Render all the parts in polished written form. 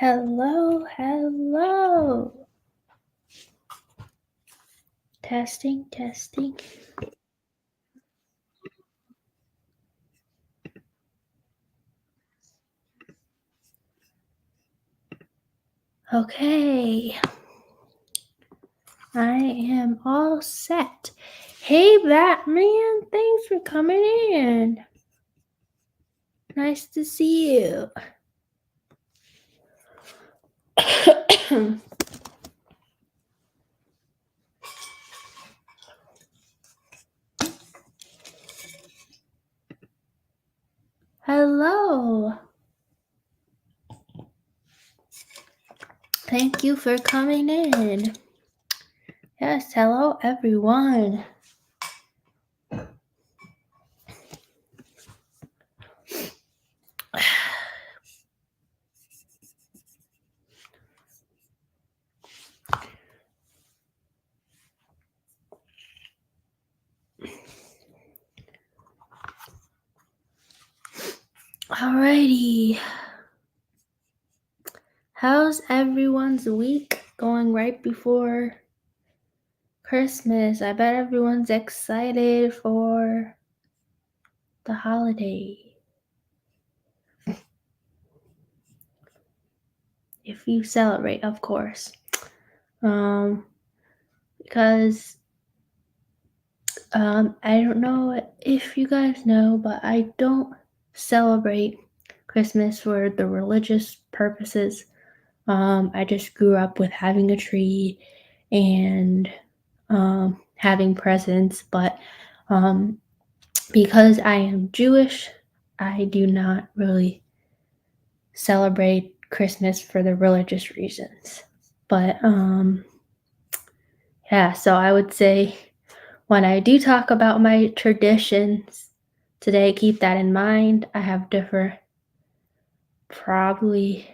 Hello, hello. Testing, testing. Okay. I am all set. Hey, Batman. Thanks for coming in. Nice to see you. Hello. Thank you for coming in. Yes, hello, everyone. Alrighty. How's everyone's week going right before Christmas? I bet everyone's excited for the holiday. If you celebrate, of course. Because I don't know if you guys know, but I don't celebrate Christmas for the religious purposes. I just grew up with having a tree and having presents, but because I am Jewish, I do not really celebrate Christmas for the religious reasons. But yeah, so I would say when I do talk about my traditions today, keep that in mind. I have different, probably,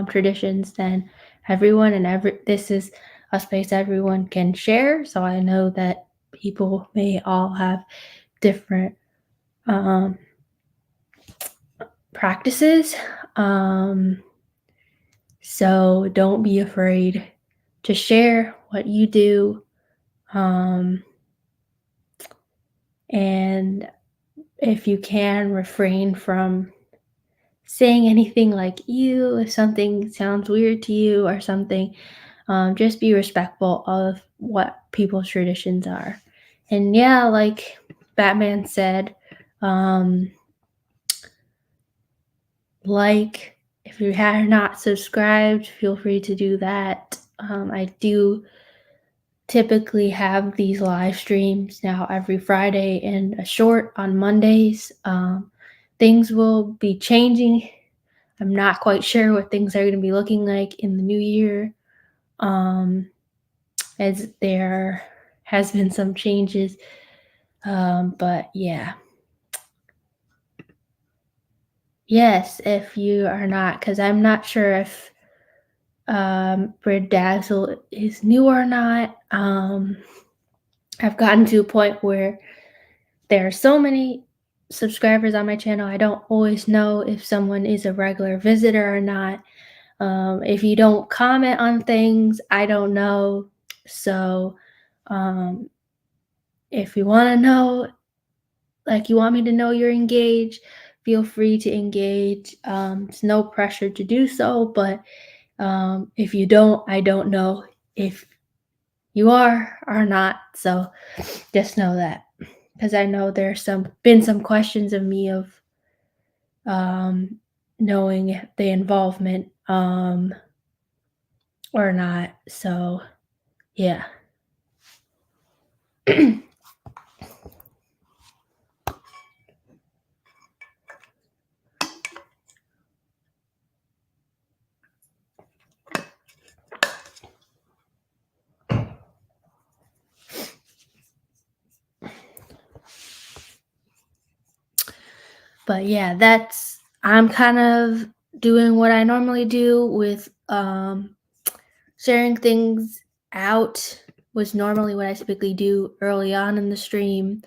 traditions than everyone, and this is a space everyone can share. So I know that people may all have different um, practices. So don't be afraid to share what you do. And if you can, refrain from saying anything like you if something sounds weird to you or something. Just be respectful of what people's traditions are. And yeah, like Batman said, like if you have not subscribed, feel free to do that. I do typically have these live streams now every Friday and a short on Mondays. Things will be changing. I'm not quite sure what things are going to be looking like in the new year, as there has been some changes. But yeah. Yes, if you are not, because I'm not sure if Dazzle is new or not. I've gotten to a point where there are so many subscribers on my channel, I don't always know if someone is a regular visitor or not. If you don't comment on things, I don't know. So, um, if you want to know, like you want me to know you're engaged, feel free to engage. It's no pressure to do so, but if you don't, I don't know if you are or not. So just know that, because I know there's been some questions of me of um, knowing the involvement or not. So yeah. But yeah, I'm kind of doing what I normally do with sharing things out, was normally what I typically do early on in the stream,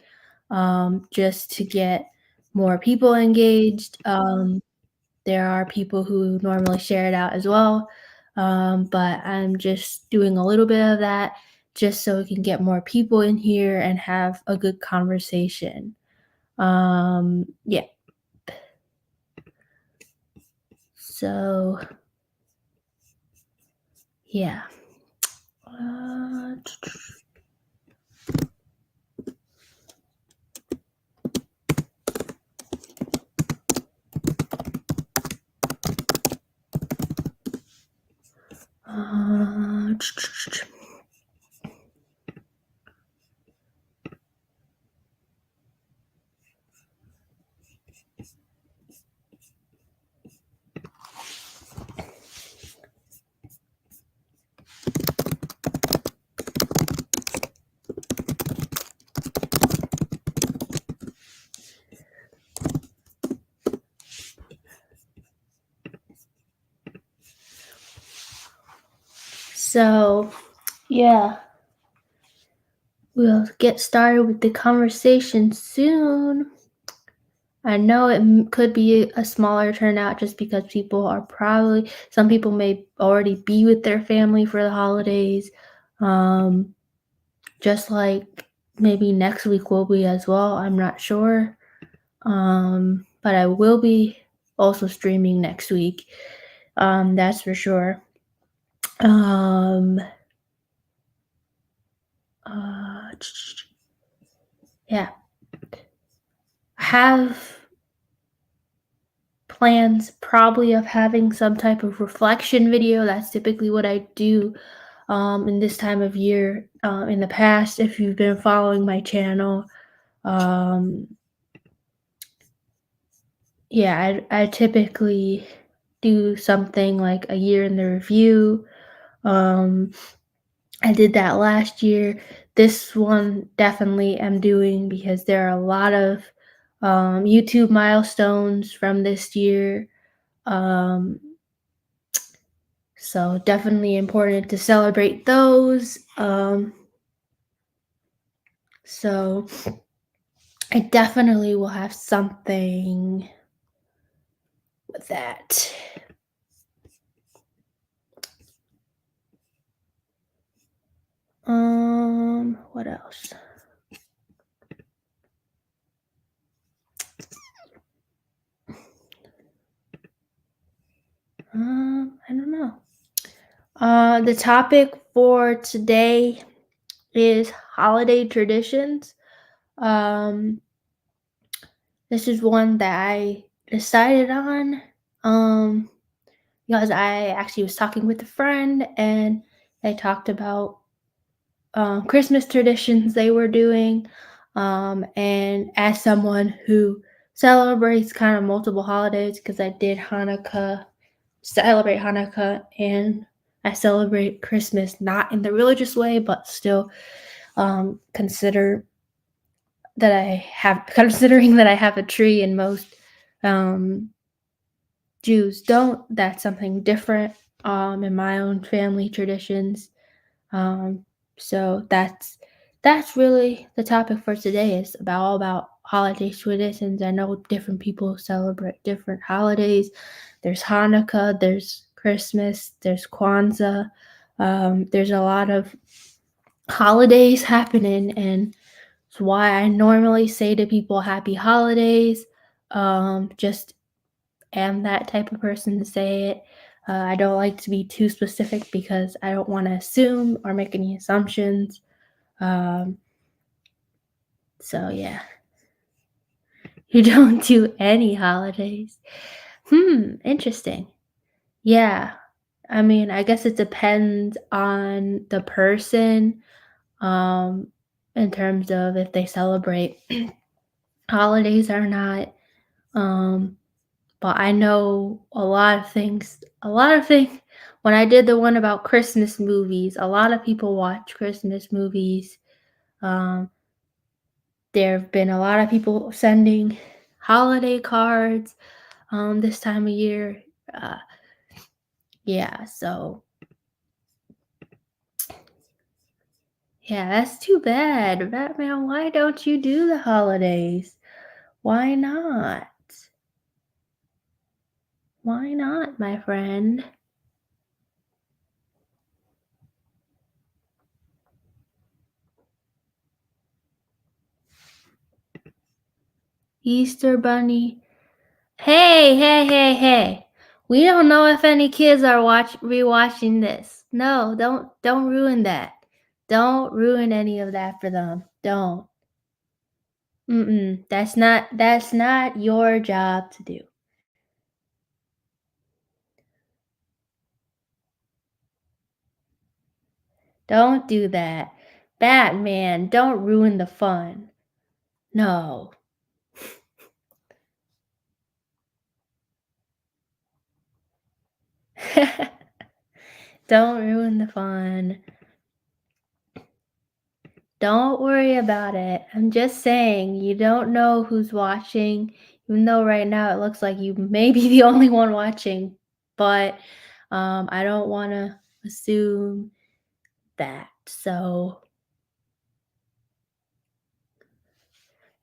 just to get more people engaged. there are people who normally share it out as well. But I'm just doing a little bit of that just so we can get more people in here and have a good conversation. Yeah. So, yeah. Uh, uh, so, yeah. We'll get started with the conversation soon. I know it could be a smaller turnout just because some people may already be with their family for the holidays. Um, just like maybe next week will be as well. I'm not sure. But I will be also streaming next week. That's for sure. Um, uh, yeah. Have plans probably of having some type of reflection video. That's typically what I do in this time of year. In the past, if you've been following my channel, um, yeah, I typically do something like a year in the review. Um, I did that last year. This one definitely am doing because there are a lot of YouTube milestones from this year. Um, So definitely important to celebrate those. So I definitely will have something with that. What else? I don't know. The topic for today is holiday traditions. Um, this is one that I decided on. Um, because I actually was talking with a friend and they talked about Christmas traditions they were doing. And as someone who celebrates kind of multiple holidays, because I did celebrate Hanukkah, and I celebrate Christmas not in the religious way, but still considering that I have a tree and most um, Jews don't. That's something different in my own family traditions. Um, so that's really the topic for today. Is about all about holiday traditions. I know different people celebrate different holidays. There's Hanukkah, there's Christmas, there's Kwanzaa. There's a lot of holidays happening, and it's why I normally say to people happy holidays. Just am that type of person to say it. I don't like to be too specific because I don't want to assume or make any assumptions. Um, so yeah, you don't do any holidays. Interesting. Yeah, I mean, I guess it depends on the person, um, in terms of if they celebrate holidays or not. Um, But I know a lot of things. When I did the one about Christmas movies, a lot of people watch Christmas movies. Um, there have been a lot of people sending holiday cards this time of year. Uh, yeah, so yeah, that's too bad. Batman, why don't you do the holidays? Why not? Why not, my friend? Easter Bunny. Hey, hey, hey, hey. We don't know if any kids are rewatching this. No, don't ruin that. Don't ruin any of that for them. Don't. Mm-mm. That's not your job to do. Don't do that. Batman, don't ruin the fun. No. Don't ruin the fun. Don't worry about it. I'm just saying, you don't know who's watching, even though right now it looks like you may be the only one watching. But I don't want to assume that. So,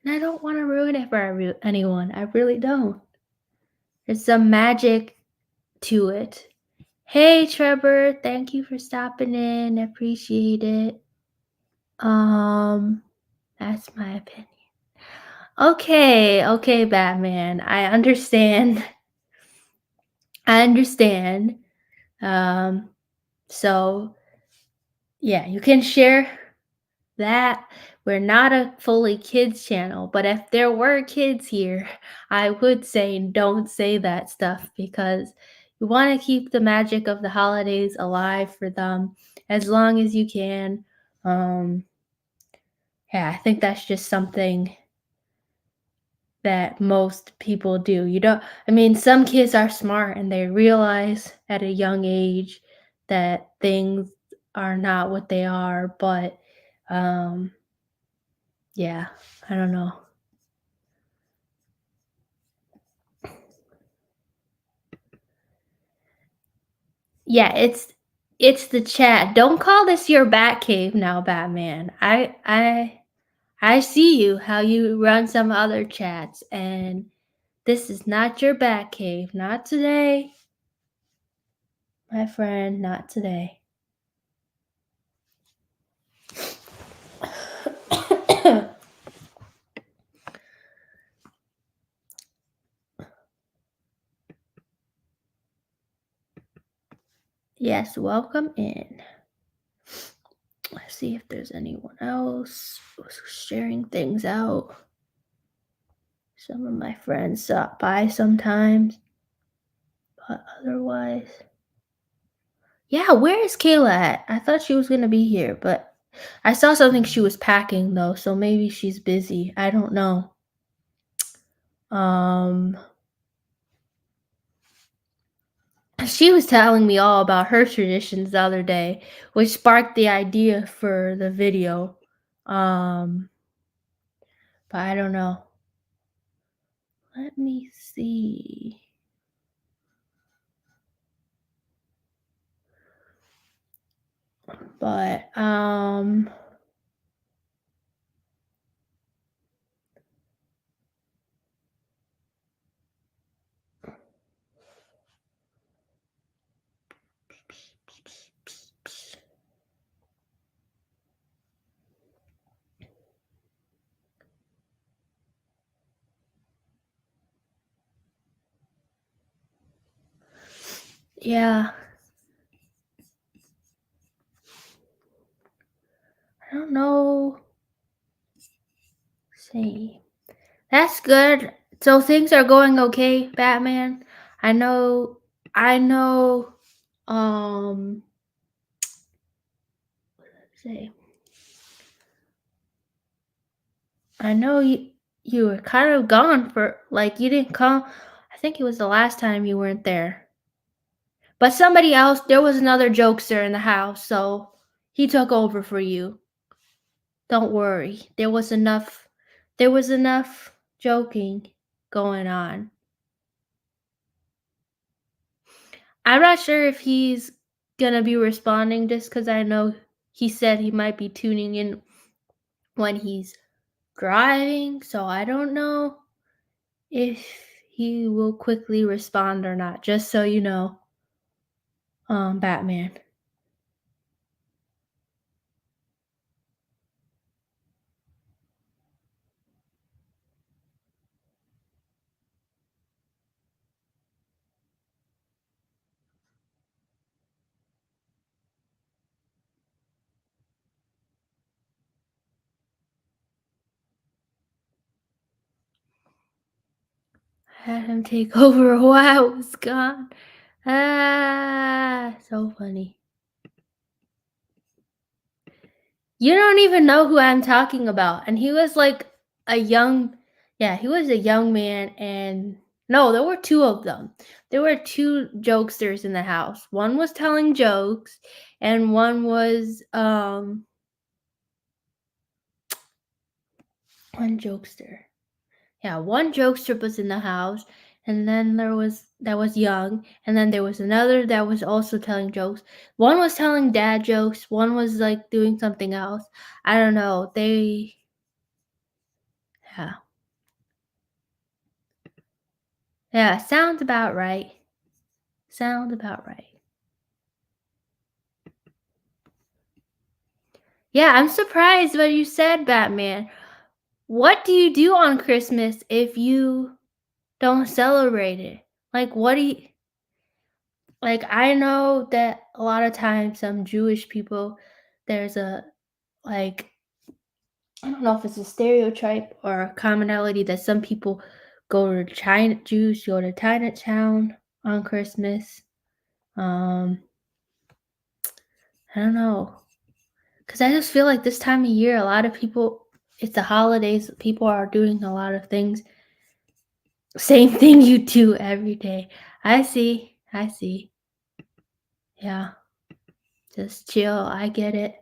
and I don't want to ruin it for anyone. I really don't. There's some magic to it. Hey, Trevor, thank you for stopping in. Appreciate it. Um, that's my opinion. Okay, Batman. I understand. I understand. Um, so yeah, you can share that. We're not a fully kids channel, but if there were kids here, I would say don't say that stuff because you want to keep the magic of the holidays alive for them as long as you can. Um, yeah, I think that's just something that most people do. You don't I mean, some kids are smart and they realize at a young age that things are not what they are, but um yeah, I don't know. Yeah, it's the chat. Don't call this your bat cave now, Batman. I see you how you run some other chats and this is not your bat cave. Not today, my friend, not today. Yes, welcome in. Let's see if there's anyone else sharing things out. Some of my friends stop by sometimes, but otherwise. Yeah, where is Kayla at? I thought she was gonna be here, but I saw something she was packing though, so maybe she's busy. I don't know. Um, she was telling me all about her traditions the other day, which sparked the idea for the video. Um, but I don't know. Let me see. But yeah, I don't know. See, that's good. So things are going okay, Batman. I know. I know. Um, say, I know you were kind of gone for like you didn't come. I think it was the last time you weren't there. But somebody else, there was another jokester in the house, so he took over for you. Don't worry. There was enough joking going on. I'm not sure if he's gonna be responding just because I know he said he might be tuning in when he's driving, so I don't know if he will quickly respond or not, just so you know, Batman. Had him take over while I was gone. Ah, so funny. You don't even know who I'm talking about. And he was like a young, yeah, he was a young man. And no, there were two of them. There were two jokesters in the house. One was telling jokes, and one jokester. Yeah, one jokester was in the house, and then there was that was young, and then there was another that was also telling jokes. One was telling dad jokes, one was like doing something else. I don't know. Yeah. Yeah, sounds about right. Sounds about right. Yeah, I'm surprised what you said, Batman. What do you do on Christmas if you don't celebrate it? Like, what do you like? I know that a lot of times some Jewish people, there's a like, I don't know if it's a stereotype or a commonality that some people Jews go to Chinatown on Christmas. Um, I don't know. Because I just feel like this time of year, a lot of people, it's the holidays, people are doing a lot of things. Same thing you do every day. I see. I see. Yeah. Just chill. I get it.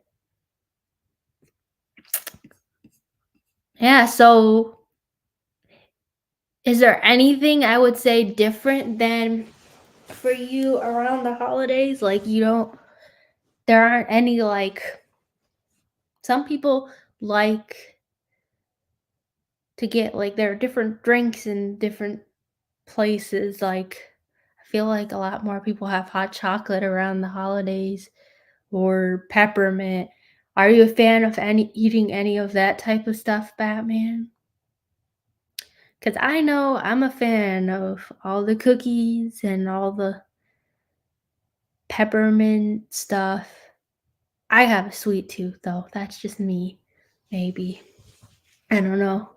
Yeah. So, is there anything I would say different than for you around the holidays? Like, there aren't any, like, some people like to get, like, there are different drinks in different places. Like, I feel like a lot more people have hot chocolate around the holidays or peppermint. Are you a fan of any eating any of that type of stuff, Batman? Because I know I'm a fan of all the cookies and all the peppermint stuff. I have a sweet tooth, though. That's just me. Maybe. I don't know.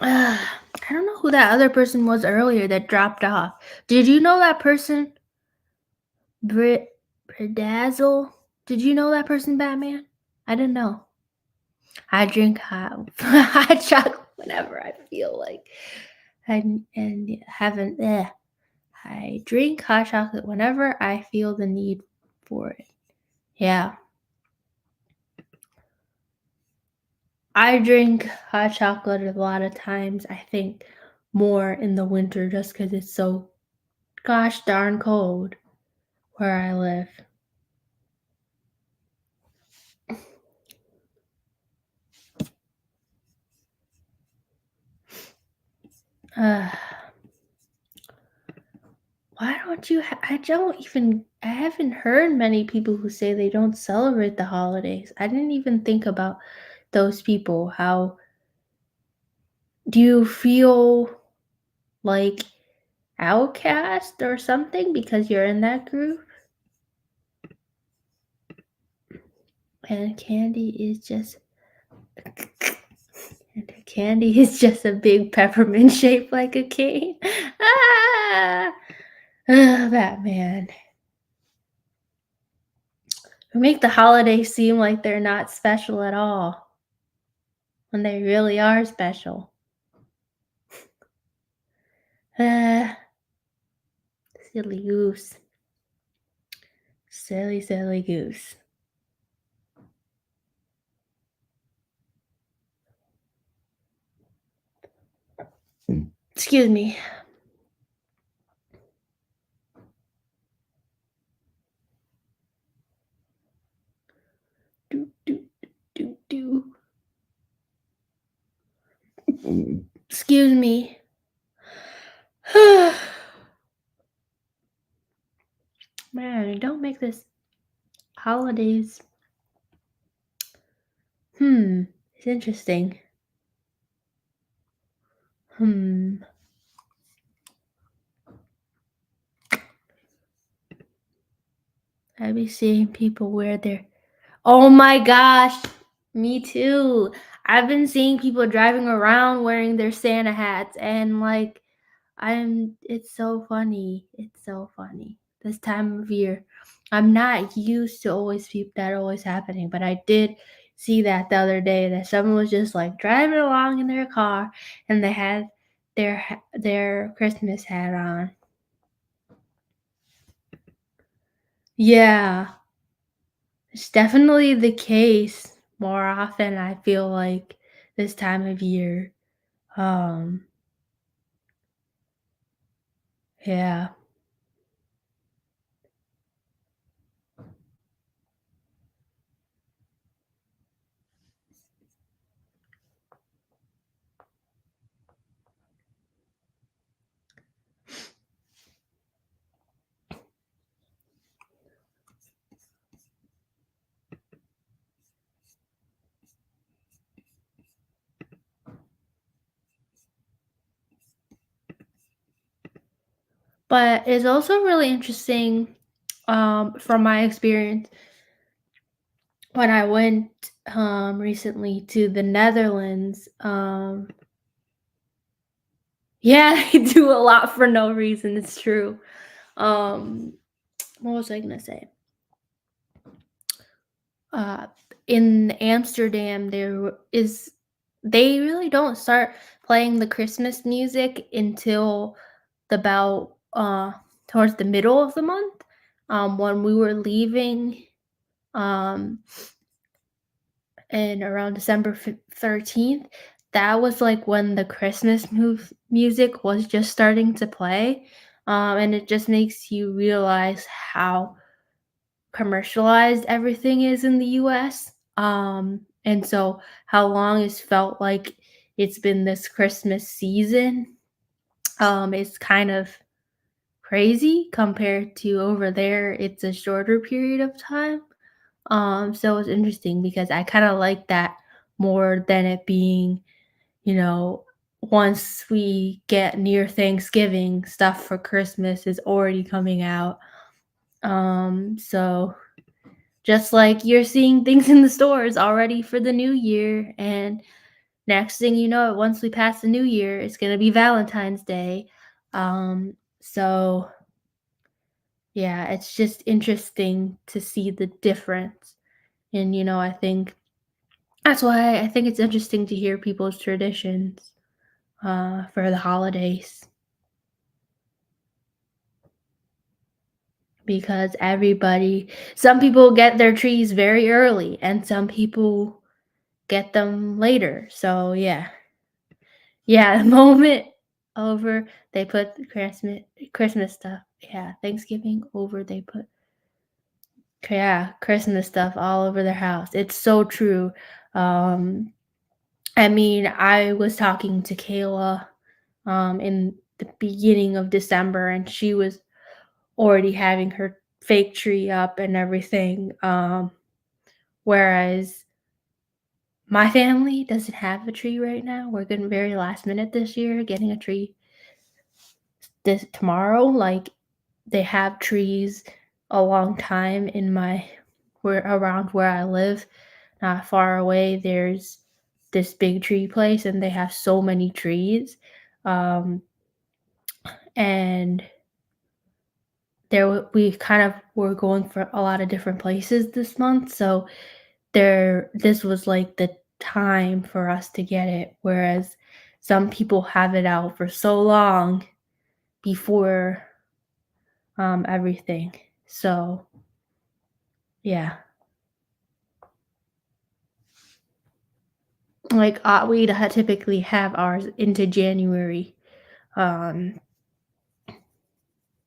I don't know who that other person was earlier that dropped off. Did you know that person? Bridazzle? Did you know that person, Batman? I didn't know. I drink hot, hot chocolate whenever I feel like and haven't. I drink hot chocolate whenever I feel the need for it. Yeah, I drink hot chocolate a lot of times. I think more in the winter just because it's so gosh darn cold where I live. Uh, why don't you? I haven't heard many people who say they don't celebrate the holidays. I didn't even think about those people. How do you feel like outcast or something because you're in that group? And candy is just a big peppermint shaped like a cane. Ah, Batman. You make the holidays seem like they're not special at all when they really are special. Uh, silly goose. Silly, silly goose. Excuse me. Do, do, do, do. Excuse me. Man, don't make this holidays. It's interesting. Hmm. I be seeing people wear their. Oh my gosh, me too. I've been seeing people driving around wearing their Santa hats, and like, it's so funny. It's so funny. This time of year. I'm not used to that always happening, but I did see that the other day that someone was just like driving along in their car and they had their Christmas hat on. Yeah, it's definitely the case more often, I feel like, this time of year. Um, yeah. But it's also really interesting, from my experience when I went recently to the Netherlands. Yeah, they do a lot for no reason. It's true. Um, what was I gonna say? uh in Amsterdam they really don't start playing the Christmas music until about towards the middle of the month. When we were leaving um and around December 13th, that was like when the Christmas music was just starting to play. And it just makes you realize how commercialized everything is in the US. And so how long it's felt like it's been this Christmas season is kind of crazy compared to over there. It's a shorter period of time. So it's interesting because I kind of like that more than it being, you know, once we get near Thanksgiving, stuff for Christmas is already coming out. So just like you're seeing things in the stores already for the new year, and next thing you know, once we pass the new year, it's gonna be Valentine's Day. So yeah, it's just interesting to see the difference. And I think that's why I think it's interesting to hear people's traditions for the holidays, because some people get their trees very early and some people get them later. So yeah, the moment over, they put the Christmas stuff. Yeah, Thanksgiving over, they put Christmas stuff all over their house. It's so true. Um, I mean, I was talking to Kayla in the beginning of December, and she was already having her fake tree up and everything. Whereas my family doesn't have a tree right now. We're getting very last minute this year, getting a tree this tomorrow. Like, they have trees a long time where around where I live, not far away. There's this big tree place, and they have so many trees. Um, and we kind of were going for a lot of different places this month, so this was like the time for us to get it. Whereas some people have it out for so long before everything. So Yeah. Like, we typically have ours into January, um,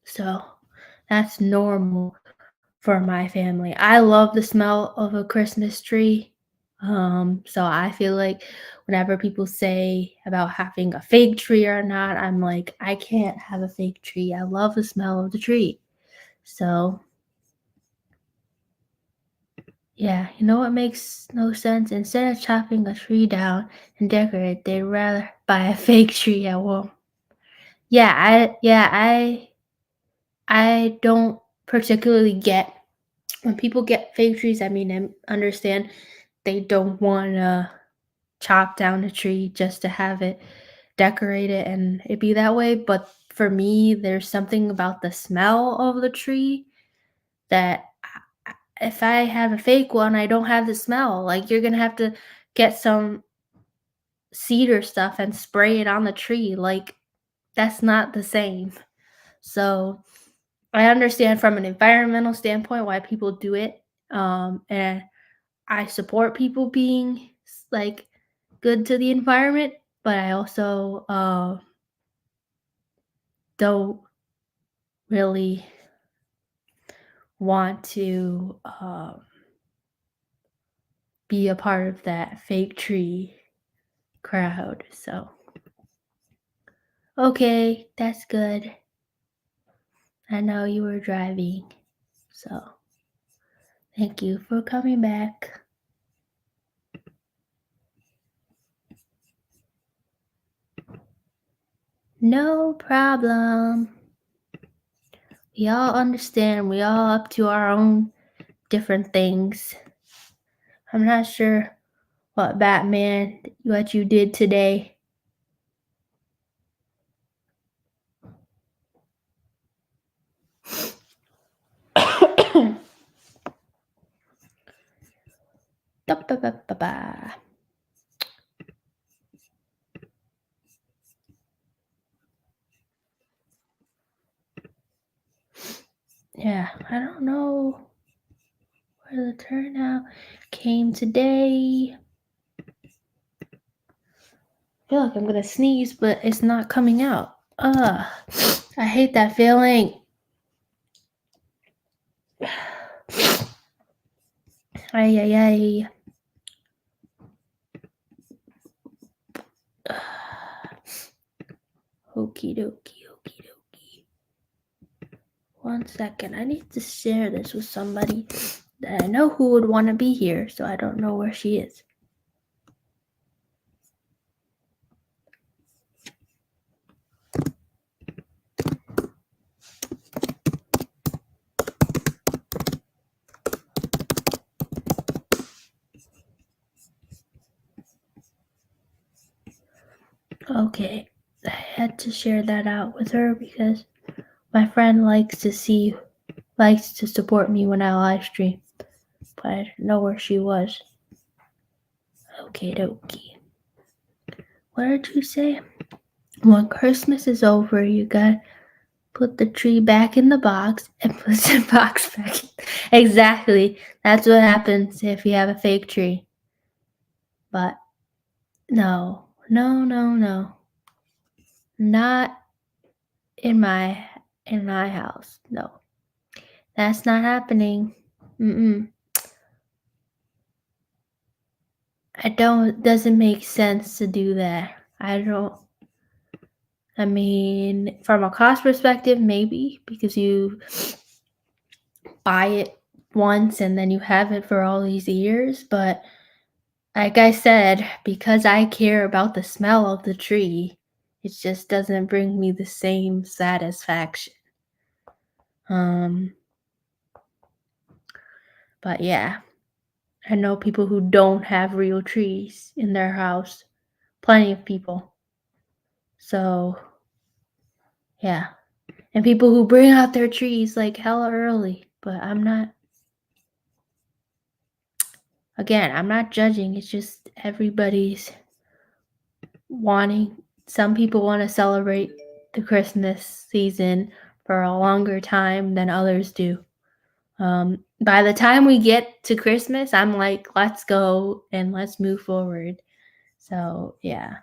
so that's normal for my family. I love the smell of a Christmas tree, so I feel like whenever people say about having a fake tree or not, I'm like, "I can't have a fake tree, I love the smell of the tree." So, yeah, you know what makes no sense? Instead of chopping a tree down and decorate, they'd rather buy a fake tree at Walmart. I don't particularly get when people get fake trees. I mean, I understand they don't wanna chop down a tree just to have it decorated and it be that way, but for me, there's something about the smell of the tree that if I have a fake one, I don't have the smell. Like, you're gonna have to get some cedar stuff and spray it on the tree, like, that's not the same. So, I understand from an environmental standpoint why people do it, and I support people being like good to the environment, but I also don't really want to be a part of that fake tree crowd. So, okay, that's good. I know you were driving, so thank you for coming back. No problem. We all understand. We all up to our own different things. I'm not sure what you did today. Da-ba-ba-ba-ba. Yeah, I don't know where the turnout came today. I feel like I'm gonna sneeze, but it's not coming out. Ugh, I hate that feeling. Ay, ay, ay. Okie dokie, okie dokie. 1 second. I need to share this with somebody that I know who would want to be here, so I don't know where she is. Okay, I had to share that out with her because my friend likes to support me when I live stream, but I didn't know where she was. Okay, dokie. What did you say? When Christmas is over, you gotta put the tree back in the box and put the box back. Exactly. That's what happens if you have a fake tree. But no, no, no, no. Not in my house. No. That's not happening. Mm-mm. Doesn't make sense to do that. I mean, from a cost perspective, maybe because you buy it once and then you have it for all these years. But like I said, because I care about the smell of the tree, it just doesn't bring me the same satisfaction. Um, but yeah, I know people who don't have real trees in their house. Plenty of people. So yeah. And people who bring out their trees like hella early. But I'm not judging. It's just everybody's wanting. Some people want to celebrate the Christmas season for a longer time than others do. by the time we get to Christmas, I'm like, let's go and let's move forward. So yeah.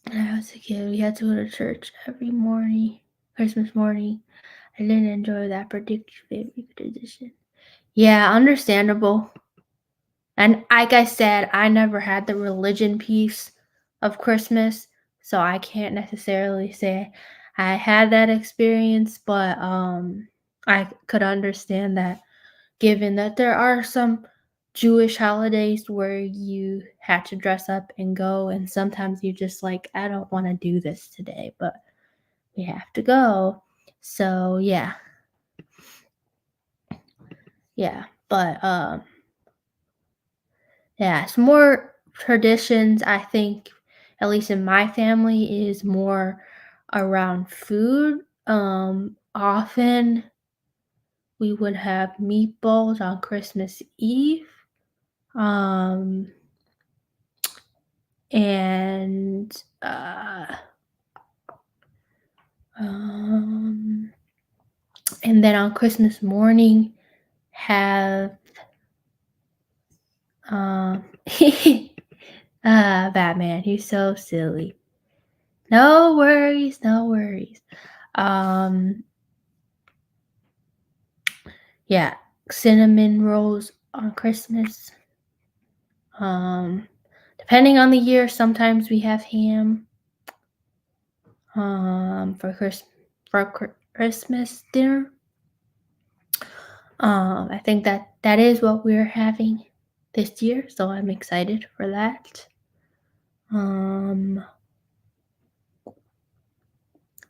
When I was a kid, we had to go to church every morning, Christmas morning. I didn't enjoy that particular tradition. Yeah, understandable. And like I said, I never had the religion piece of Christmas, so I can't necessarily say I had that experience, but I could understand that given that there are some Jewish holidays where you had to dress up and go, and sometimes you just like, I don't want to do this today, but we have to go. So yeah. Yeah. But yeah, it's more traditions, I think, at least in my family, is more around food. Often we would have meatballs on Christmas Eve. Um, and um, and then on Christmas morning have um Batman. He's so silly. No worries, no worries. Um, yeah, cinnamon rolls on Christmas. Um, depending on the year, sometimes we have ham. For Christmas dinner. I think that is what we're having this year, so I'm excited for that. Um,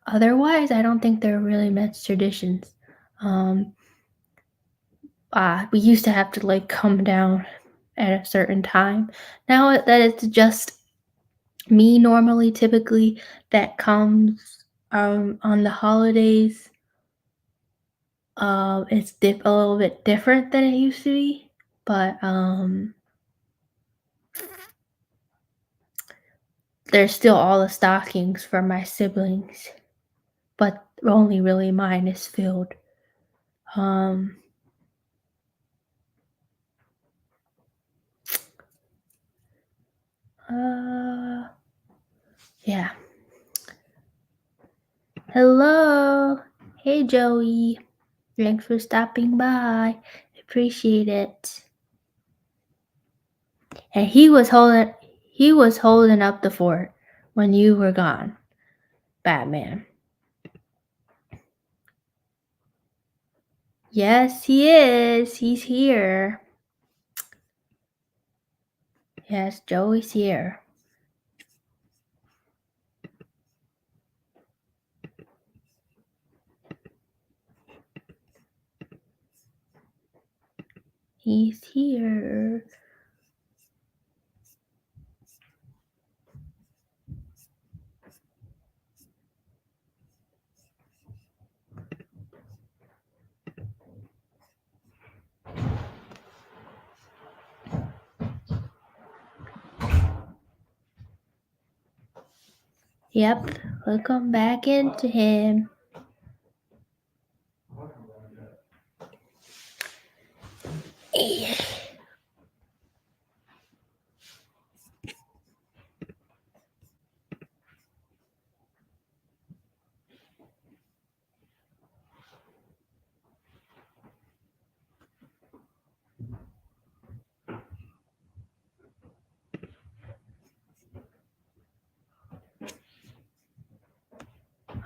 otherwise, I don't think there are really much traditions. Um, we used to have to like come down at a certain time. Now that it's just me normally, typically that comes on the holidays. It's a little bit different than it used to be, but there's still all the stockings for my siblings, but only really mine is filled. Um, uh, yeah. Hello. Hey, Joey. Thanks for stopping by. Appreciate it. And he was holding up the fort when you were gone, Batman. Yes, he is. He's here. Yes, Joey's here. He's here. Yep, we'll come back into him.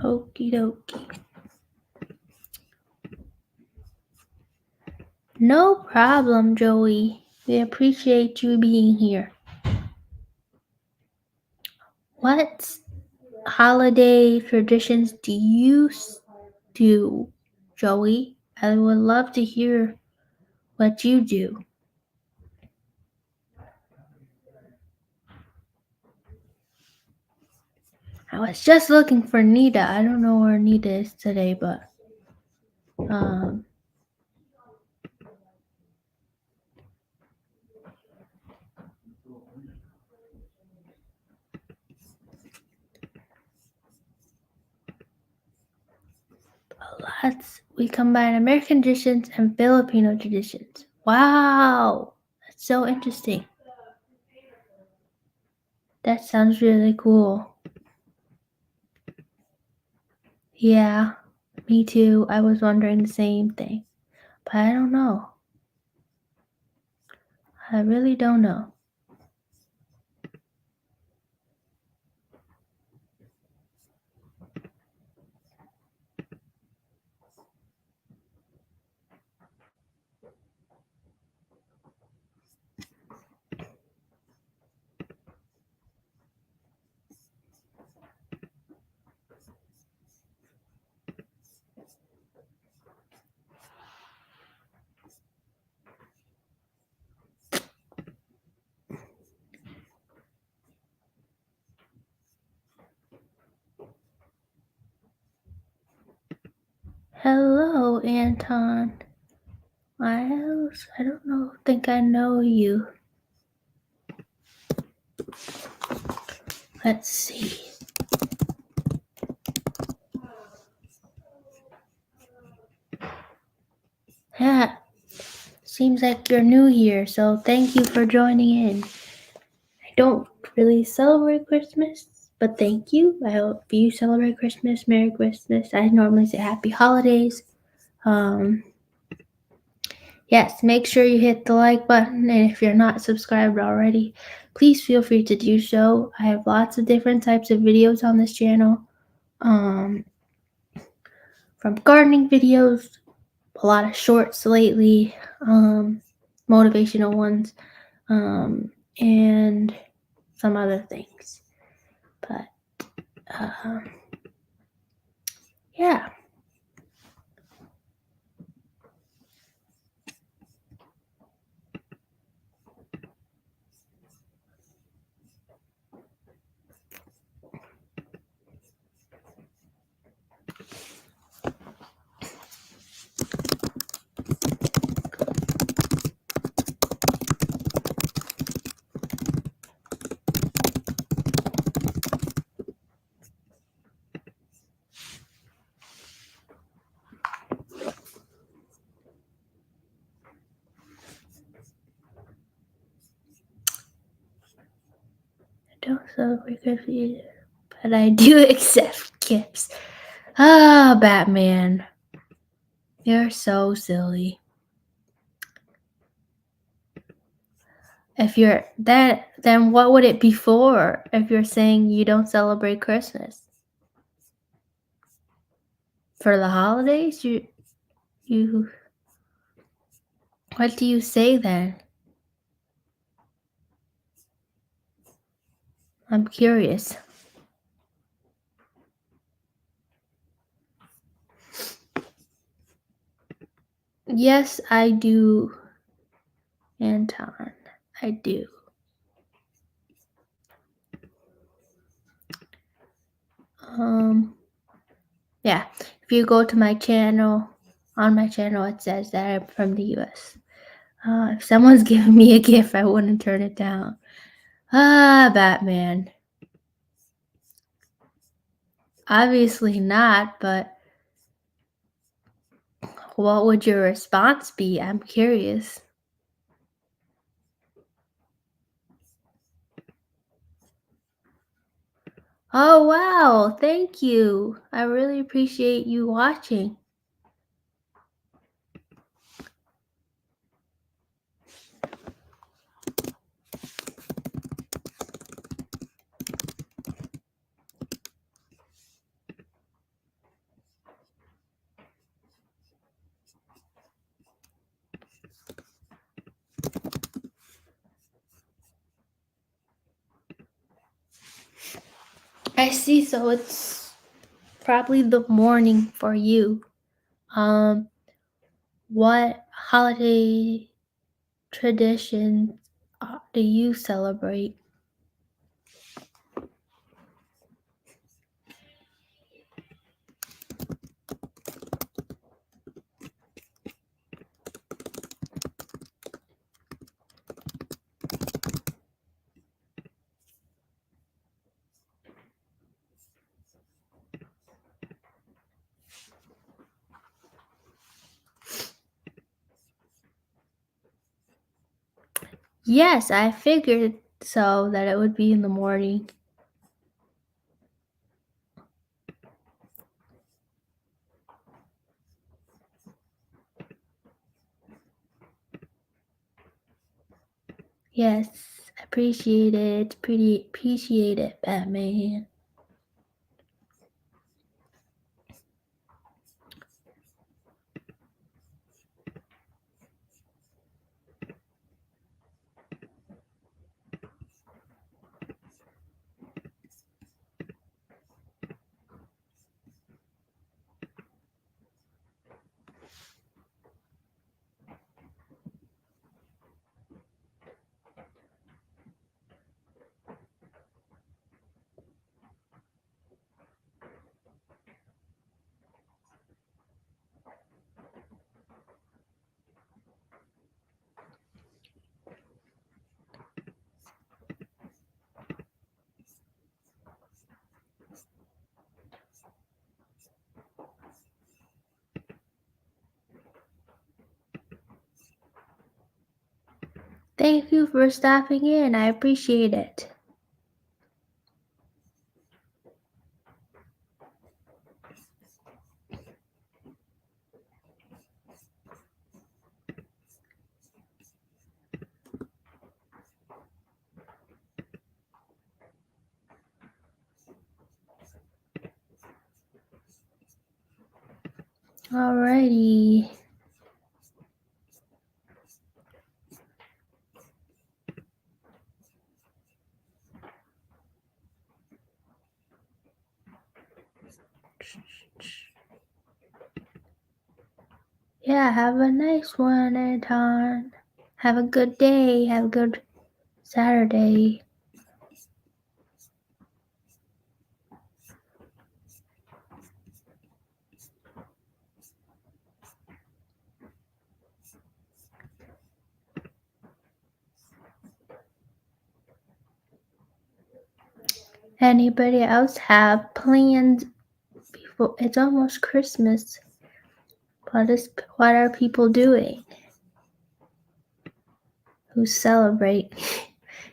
Okie dokie. No problem, Joey. We appreciate you being here. What holiday traditions do you do, Joey? I would love to hear what you do. I was just looking for Nita. I don't know where Nita is today, but um we combine American traditions and Filipino traditions. Wow, that's so interesting. That sounds really cool. Yeah, me too. I was wondering the same thing, but I don't know. I really don't know. Hello, Anton. I don't know. Think I know you. Let's see. Yeah, seems like you're new here, so thank you for joining in. I don't really celebrate Christmas, but thank you. I hope you celebrate Christmas. Merry Christmas. I normally say Happy Holidays. Yes, make sure you hit the like button, and if you're not subscribed already, please feel free to do so. I have lots of different types of videos on this channel, from gardening videos, a lot of shorts lately, motivational ones, and some other things. But yeah. Don't celebrate Christmas, but I do accept gifts. Ah, Batman. You're so silly. If you're that, then what would it be for if you're saying you don't celebrate Christmas? For the holidays? You what do you say then? I'm curious. Yes, I do, Anton. I do. Yeah. If you go to my channel, on my channel, it says that I'm from the US. If someone's giving me a gift, I wouldn't turn it down. Ah, Batman. Obviously not, but what would your response be? I'm curious. Oh, wow. Thank you. I really appreciate you watching. I see, so it's probably the morning for you. What holiday traditions do you celebrate? Yes, I figured so that it would be in the morning. Yes, appreciate it. Pretty appreciate it, Batman. Thank you for stopping in. I appreciate it. Alrighty. Yeah, have a nice one, Anton. Have a good day. Have a good Saturday. Anybody else have plans before it's almost Christmas? What are people doing who celebrate?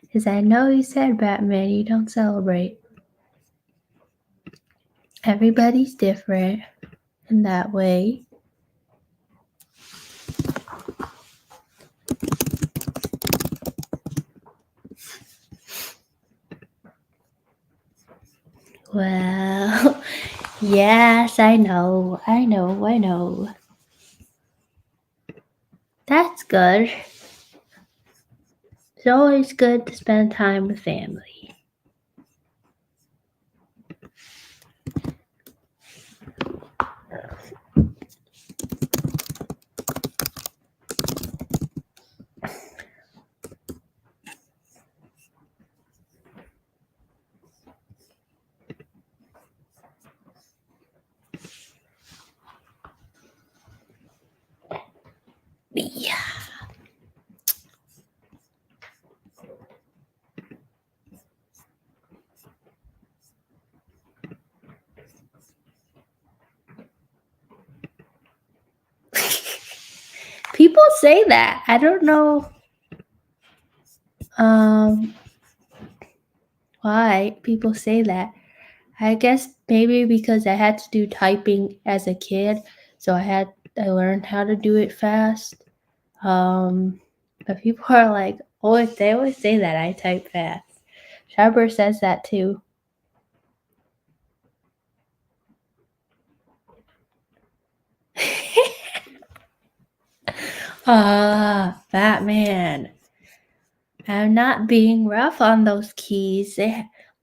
Because I know you said, Batman, you don't celebrate. Everybody's different in that way. Well, yes, I know. That's good. It's always good to spend time with family. Yeah. People say that. I don't know why people say that. I guess maybe because I had to do typing as a kid, so I learned how to do it fast. Um, but people are like, they always say that I type fast. Sharper says that too. Batman. I'm not being rough on those keys.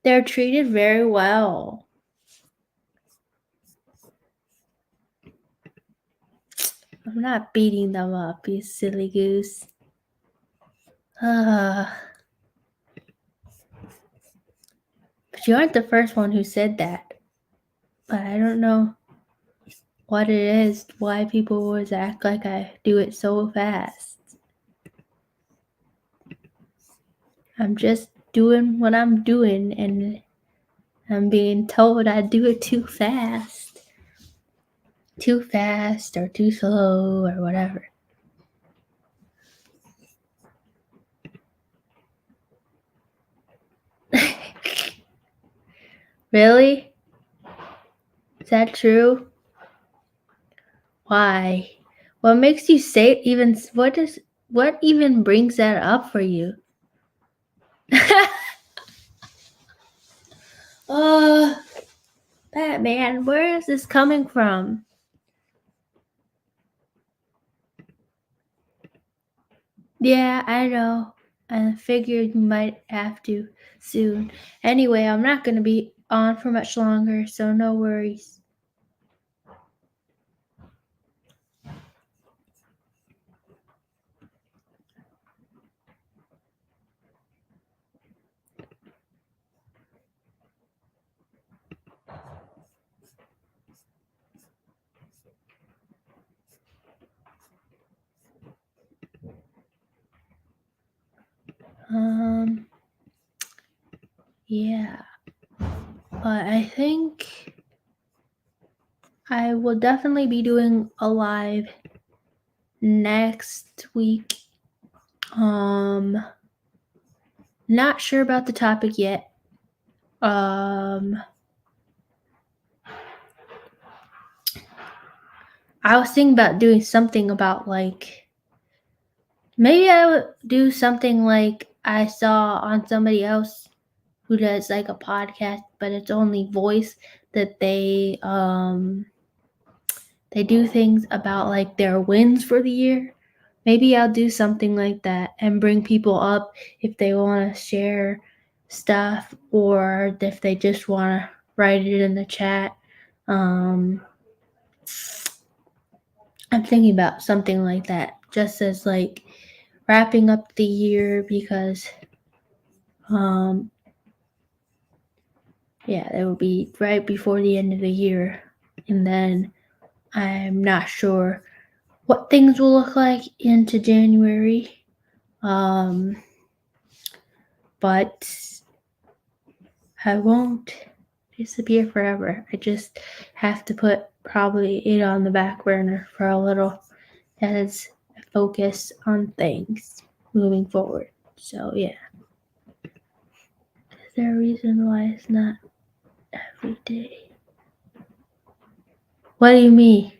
They're treated very well. I'm not beating them up, you silly goose. But you aren't the first one who said that. But I don't know what it is, why people always act like I do it so fast. I'm just doing what I'm doing, and I'm being told I do it too fast. Too fast or too slow or whatever. Really? Is that true? Why? What makes you say even what even brings that up for you? Oh, Batman, where is this coming from? Yeah, I know. I figured you might have to soon. Anyway, I'm not going to be on for much longer, so no worries. Yeah, but I think I will definitely be doing a live next week. Not sure about the topic yet. I was thinking about doing something about like maybe I would do something like I saw on somebody else who does like a podcast, but it's only voice that they do things about like their wins for the year. Maybe I'll do something like that and bring people up if they want to share stuff or if they just want to write it in the chat. Um, I'm thinking about something like that, just as like wrapping up the year because, um, yeah, it will be right before the end of the year, and then I'm not sure what things will look like into January. But I won't disappear forever. I just have to put probably it on the back burner for a little as I focus on things moving forward. So yeah. Is there a reason why it's not every day? What do you mean?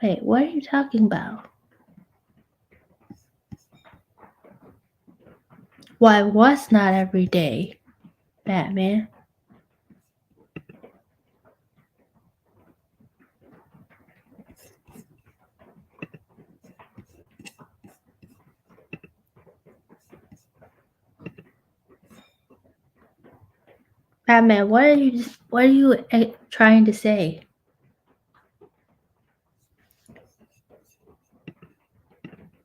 Wait, what are you talking about? Why was not every day, Batman? Batman, what are you trying to say?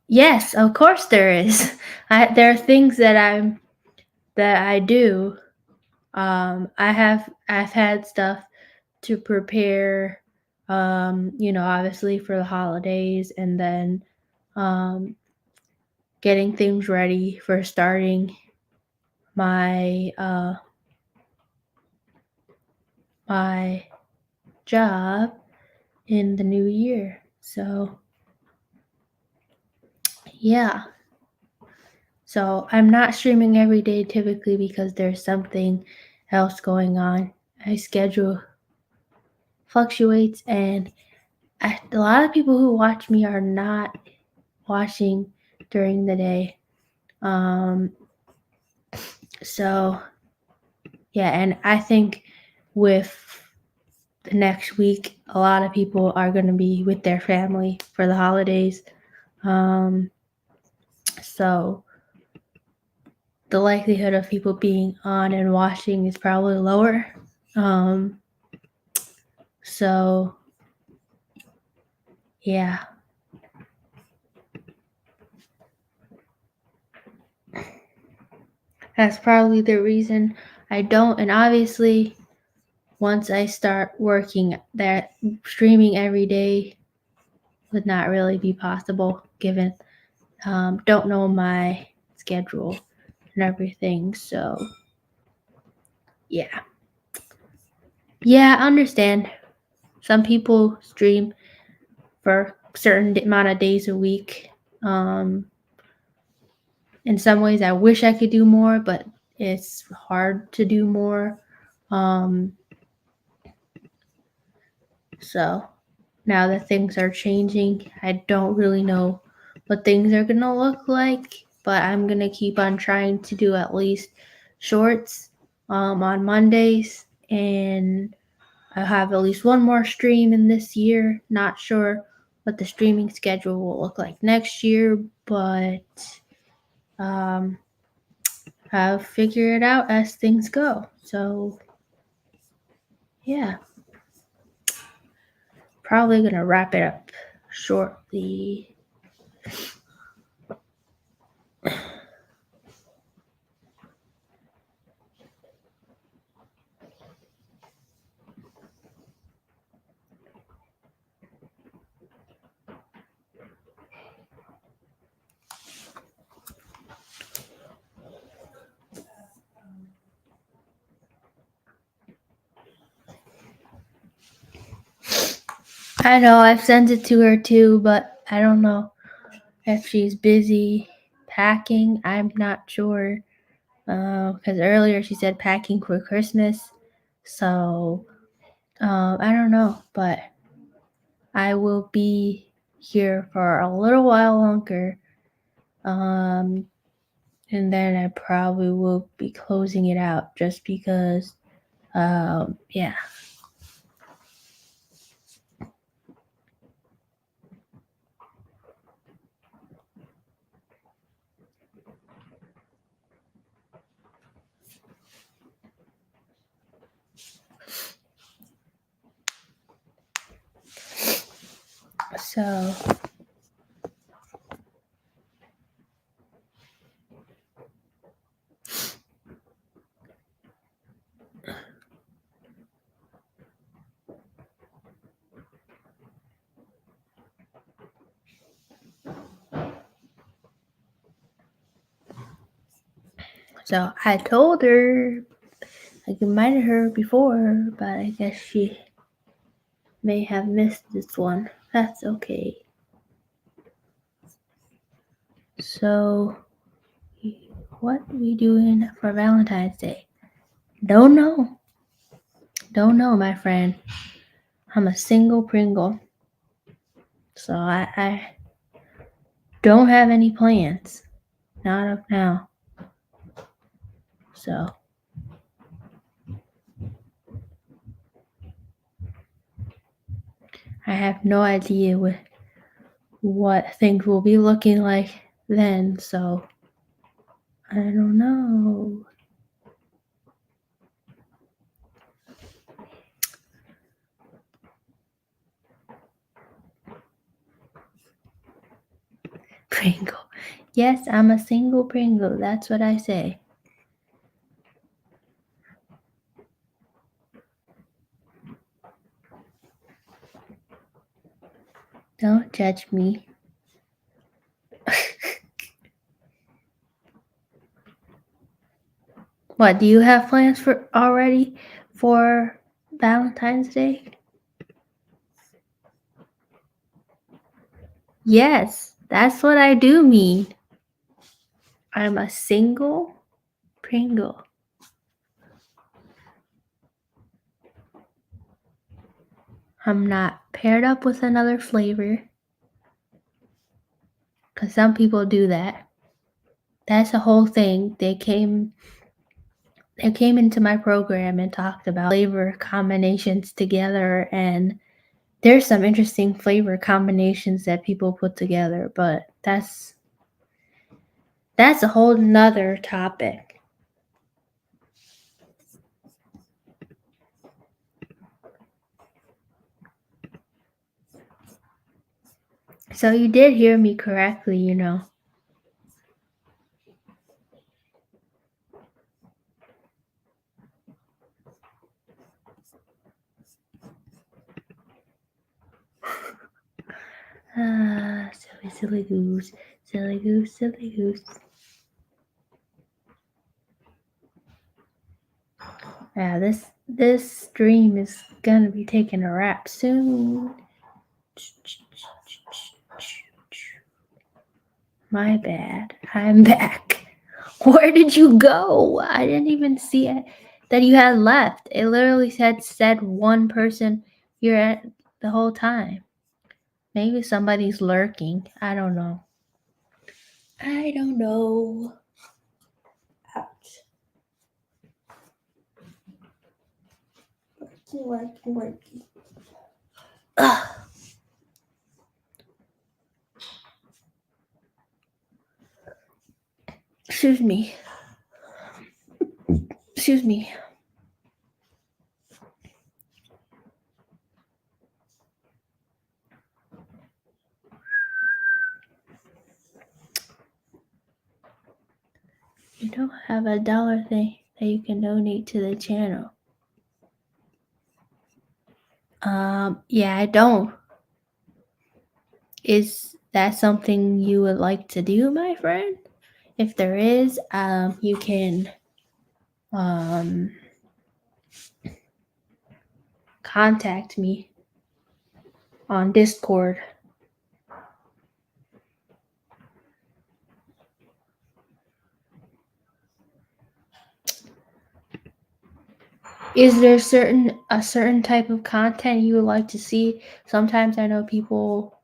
Yes, of course there is. There are things that I do. I've had stuff to prepare. Obviously for the holidays, and then getting things ready for starting my my job in the new year. So yeah. So I'm not streaming every day typically because there's something else going on. My schedule fluctuates, and a lot of people who watch me are not watching during the day. So yeah, and I think with the next week, a lot of people are going to be with their family for the holidays. So the likelihood of people being on and watching is probably lower. So yeah. That's probably the reason I don't. And obviously, once I start working, that streaming every day would not really be possible given don't know my schedule and everything. So yeah. Yeah, I understand. Some people stream for a certain amount of days a week. In some ways, I wish I could do more, but it's hard to do more. So now that things are changing, I don't really know what things are gonna look like, but I'm gonna keep on trying to do at least shorts on Mondays, and I have at least one more stream in this year. Not sure what the streaming schedule will look like next year, but I'll figure it out as things go. So yeah, probably gonna wrap it up shortly. I know I've sent it to her too, but I don't know if she's busy packing. I'm not sure. Because earlier she said packing for Christmas. So I don't know, but I will be here for a little while longer. And then I probably will be closing it out just because, yeah. So I told her, I reminded her before, but I guess she may have missed this one. That's okay. So, what are we doing for Valentine's Day? Don't know. Don't know, my friend. I'm a single Pringle. So I don't have any plans. Not up now. So I have no idea what things will be looking like then, so I don't know. Pringle. Yes, I'm a single Pringle. That's what I say. Don't judge me. What, do you have plans for already for Valentine's Day? Yes, that's what I do mean. I'm a single Pringle. I'm not paired up with another flavor. Because some people do that. That's a whole thing. They came into my program and talked about flavor combinations together, and there's some interesting flavor combinations that people put together, but that's a whole nother topic. So you did hear me correctly, you know. Silly goose, silly goose, silly goose. Yeah, this stream is gonna be taking a wrap soon. My bad. I'm back. Where did you go? I didn't even see it. that you had left. It literally said one person here at the whole time. Maybe somebody's lurking. I don't know. Ouch. Working. Ugh. Excuse me. Excuse me. You don't have $1 thing that you can donate to the channel. Yeah, I don't. Is that something you would like to do, my friend? If there is, you can contact me on Discord. Is there a certain type of content you would like to see? Sometimes I know people.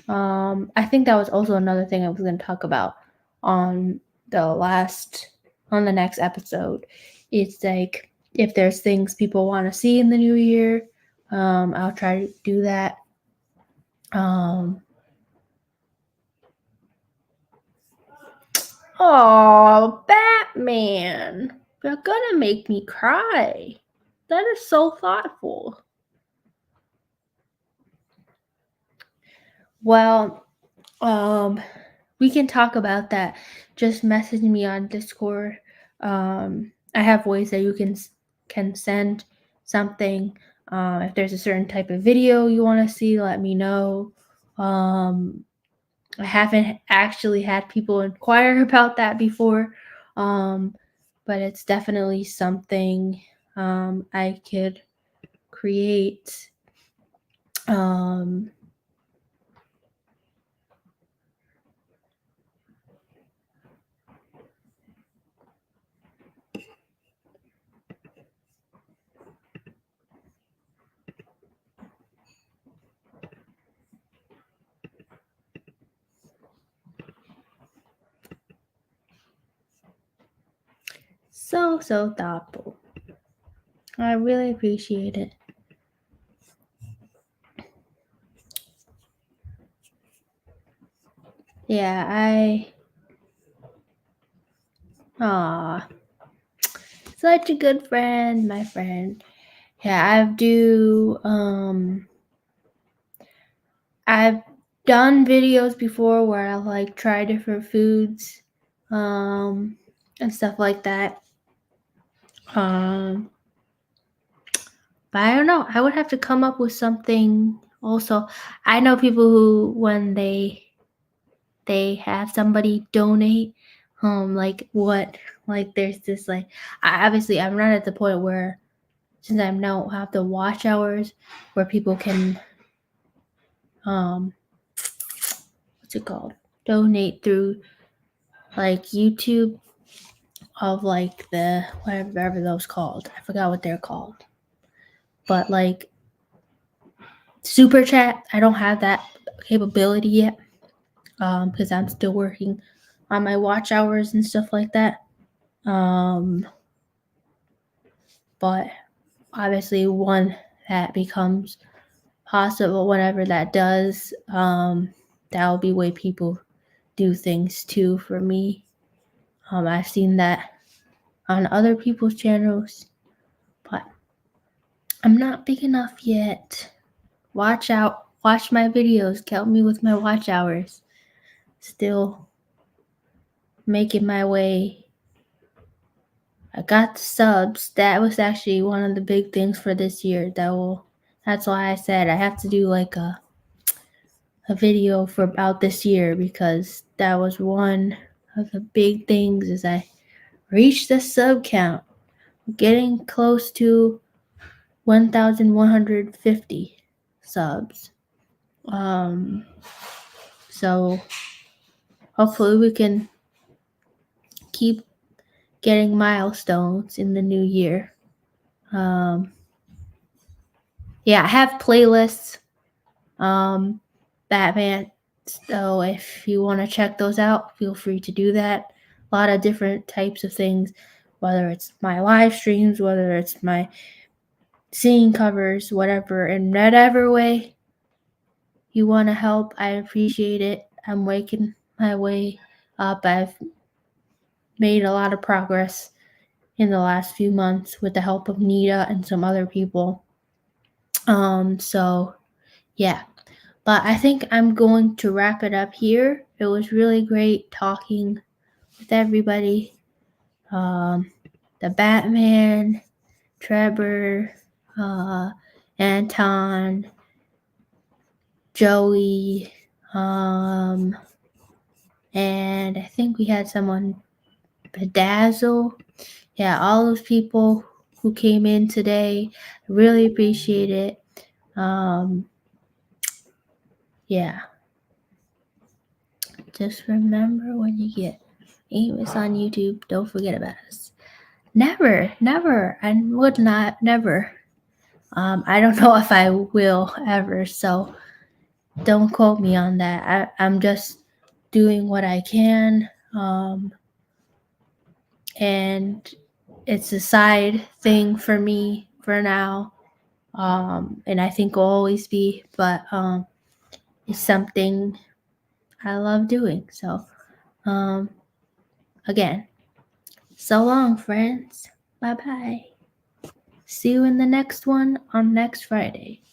I think that was also another thing I was going to talk about on the next episode. It's like if there's things people want to see in the new year, I'll try to do that. Oh, Batman! You're gonna make me cry. That is so thoughtful. Well, we can talk about that. Just message me on Discord. I have ways that you can send something. If there's a certain type of video you want to see, let me know. I haven't actually had people inquire about that before, but it's definitely something I could create. So thoughtful. I really appreciate it. Yeah, Aw, such a good friend, my friend. Yeah, I've done videos before where I like try different foods, and stuff like that. But I don't know. I would have to come up with something. Also, I know people who when they have somebody donate, there's this obviously I'm not at the point where since I don't have the watch hours where people can what's it called, donate through like YouTube of like the whatever those called. I forgot what they're called. But like super chat, I don't have that capability yet. Because I'm still working on my watch hours and stuff like that. But obviously when that becomes possible, whenever that does, that'll be way people do things too for me. I've seen that on other people's channels, but I'm not big enough yet. Watch my videos, help me with my watch hours. Still making my way. I got the subs. That was actually one of the big things for this year. That's why I said I have to do like a video for about this year, because that was one of the big things is I reached the sub count. Getting close to 1,150 subs. So hopefully we can keep getting milestones in the new year. Yeah, I have playlists, Batman. So if you want to check those out, feel free to do that. A lot of different types of things, whether it's my live streams, whether it's my scene covers, whatever, in whatever way you want to help, I appreciate it. I'm waking my way up. I've made a lot of progress in the last few months with the help of Nita and some other people. So yeah. But I think I'm going to wrap it up here. It was really great talking with everybody. The Batman, Trevor, Anton, Joey, and I think we had someone, Bedazzle. Yeah, all those people who came in today. I really appreciate it. Yeah. Just remember when you get famous on YouTube, don't forget about us. Never, I would not, never. I don't know if I will ever, so don't quote me on that. I'm just doing what I can, and it's a side thing for me for now, and I think will always be, but it's something I love doing. So, again, so long, friends. Bye bye. See you in the next one on next Friday.